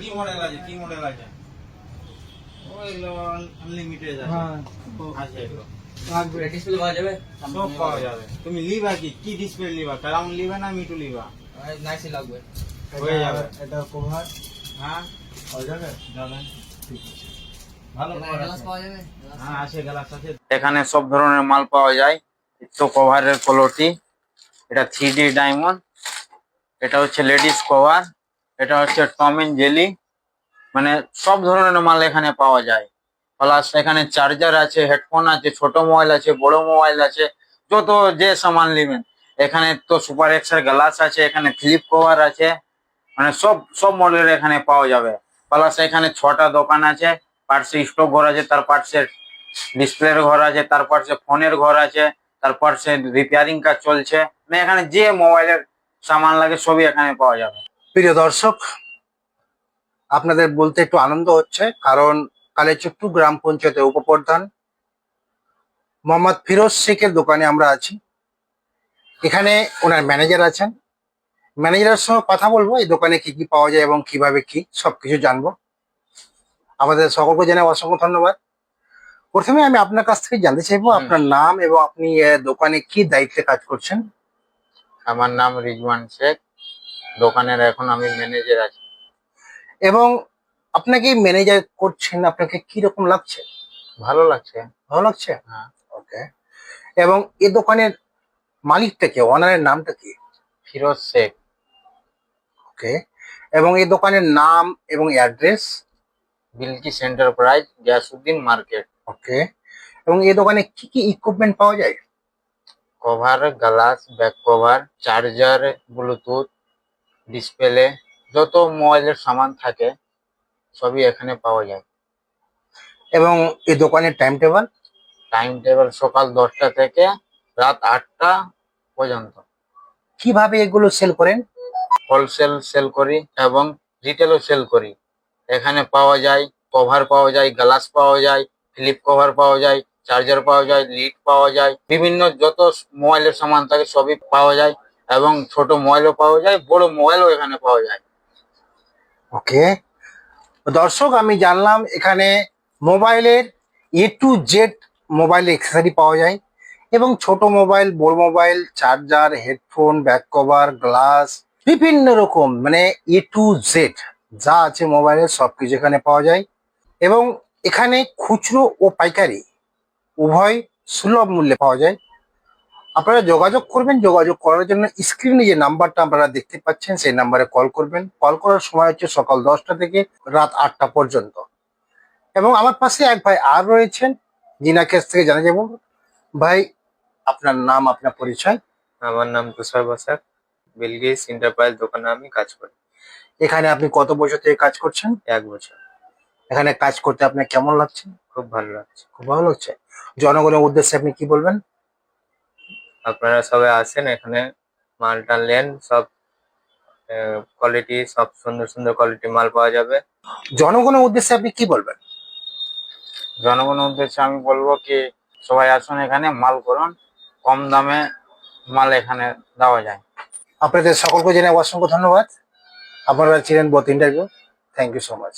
কি মডেল আছে কি মডেল আছে ওইগুলো আনলিমিটেড আছে আছে এগুলো লাগবে ডিসপ্লে পাওয়া যাবে সব পাওয়া যাবে তুমি লিবা কি ডিসপ্লে লিবা ক্রাউন লিবা না মিটু লিবা নাইসই লাগবে হয়ে যাবে এটা কভার হ্যাঁ হয়ে যাবে যাবে ঠিক আছে ভালো গ্লাস পাওয়া যাবে হ্যাঁ আছে গ্লাস আছে এখানে সব ধরনের মাল পাওয়া যায় তো কভারের কোয়ালিটি এটা 3D ডায়মন্ড এটা হচ্ছে লেডিস কভার এটা হচ্ছে টম এন্ড জেলি মানে সব ধরনের মাল এখানে পাওয়া যায় প্লাস এখানে চার্জার আছে হেডফোন আছে ছোট মোবাইল আছে বড় মোবাইল আছে যত যে সামান নেবেন এখানে তো সুপার এক্স এর গ্লাস আছে এখানে ফ্লিপ কভার আছে মানে সব সব মডেলের এখানে পাওয়া যাবে প্লাস এখানে 6টা দোকান আছে পার্টসে স্টক ঘর আছে তার পার্টসে ডিসপ্লের ঘর আছে তার পার্টসে ফোনের ঘর আছে তার পার্টসে রিপেয়ারিং কাজ চলছে মানে এখানে যে মোবাইলের সামান লাগে সবই এখানে পাওয়া যাবে। প্রিয় দর্শক, আপনাদের বলতে একটু আনন্দ হচ্ছে কারণ কালেচুট্টু গ্রাম পঞ্চায়েতের উপপ্রধান মোহাম্মদ ফিরোজ শেখের দোকানে আমরা আছি। এখানে ওনার ম্যানেজার আছেন, ম্যানেজারের সঙ্গে কথা বলবো এই দোকানে কি কি পাওয়া যায় এবং কিভাবে কি সবকিছু জানবো। আমাদের সকলকে জানাই অসংখ্য ধন্যবাদ। প্রথমে আমি আপনার কাছ থেকে জানতে চাইবো আপনার নাম এবং আপনি দোকানে কি দায়িত্বে কাজ করছেন। আমার নাম রিজওয়ান শেখ, দোকানের এখন আমি ম্যানেজার আছি। এবং আপনাকে ম্যানেজার করছেন, আপনাকে কি রকম লাগছে? ভালো লাগছে। ভালো লাগছে? হ্যাঁ। ওকে। এবং এই দোকানের মালিকটা কে, ওনারের নামটা কি? ফিরোজ শেখ। ওকে। এবং এই দোকানের নাম এবং address? Bilkis enterprise, Giasuddin market. Okay. এবং এই দোকানে কি কি ইকুইপমেন্ট পাওয়া যায়? Cover, glass, back cover, charger, Bluetooth, display, যত মোবাইলের সামান থাকে সবই এখানে পাওয়া যায়। এবং এই দোকানের টাইম টেবিল? টাইম টেবিল সকাল 10টা থেকে রাত 8টা পর্যন্ত। কিভাবে এগুলো সেল করেন? হোলসেল সেল করি এবং রিটেলও সেল করি। এখানে পাওয়া যায় কভার পাওয়া যায়, গ্লাস পাওয়া যায়, ফ্লিপ কভার পাওয়া যায়, চার্জার পাওয়া যায়, লিড পাওয়া যায়, বিভিন্ন যত মোবাইলের সামান থাকে সবই পাওয়া যায় এবং ছোট মোবাইলও পাওয়া যায়, বড় মোবাইলও এখানে পাওয়া যায়। ওকে। দর্শক, আমি জানলাম এখানে মোবাইলের A to Z mobile accessory পাওয়া যায় এবং ছোট মোবাইল, বড় mobile, charger, headphone, back cover, glass, বিভিন্ন রকম মানে A to Z যা আছে মোবাইলের সবকিছু এখানে পাওয়া যায়। এবং এখানে খুচরো ও পাইকারি উভয় সুলভ মূল্যে পাওয়া যায়। আপনারা যোগাযোগ করবেন, যোগাযোগ করার জন্য স্ক্রিনে যে নাম্বারটা আপনারা দেখতে পাচ্ছেন সেই নাম্বারে কল করবেন। কল করার সময় হচ্ছে সকাল 10টা থেকে রাত 8টা পর্যন্ত। এবং আমার পাশে এক ভাই আর রয়েছেন, যিনার কাছ থেকে জানা যাবো। ভাই, আপনার নাম, আপনার পরিচয়? আমার নাম তুষার বসাক, বিলকিস এন্টারপ্রাইজ দোকানে আমি কাজ করি। এখানে আপনি কত বছর থেকে কাজ করছেন? 1 বছর। এখানে কাজ করতে আপনার কেমন লাগছে? খুব ভালো লাগছে। খুব ভালো লাগছে। জনগণের উদ্দেশ্যে আপনি কি বলবেন? আপনারা সবাই আসেন, এখানে মালটা নেন, সব কোয়ালিটি, সব সুন্দর সুন্দর কোয়ালিটি মাল পাওয়া যাবে। জনগণের উদ্দেশ্যে আপনি কি বলবেন? জনগণের উদ্দেশ্যে আমি বলবো কি সবাই আসুন, এখানে মাল করুন, কম দামে মাল এখানে দেওয়া যায়। আপনাদের সকলকে জানাই অসংখ্য ধন্যবাদ। আপনারা ছিলেন both interview. Thank you so much.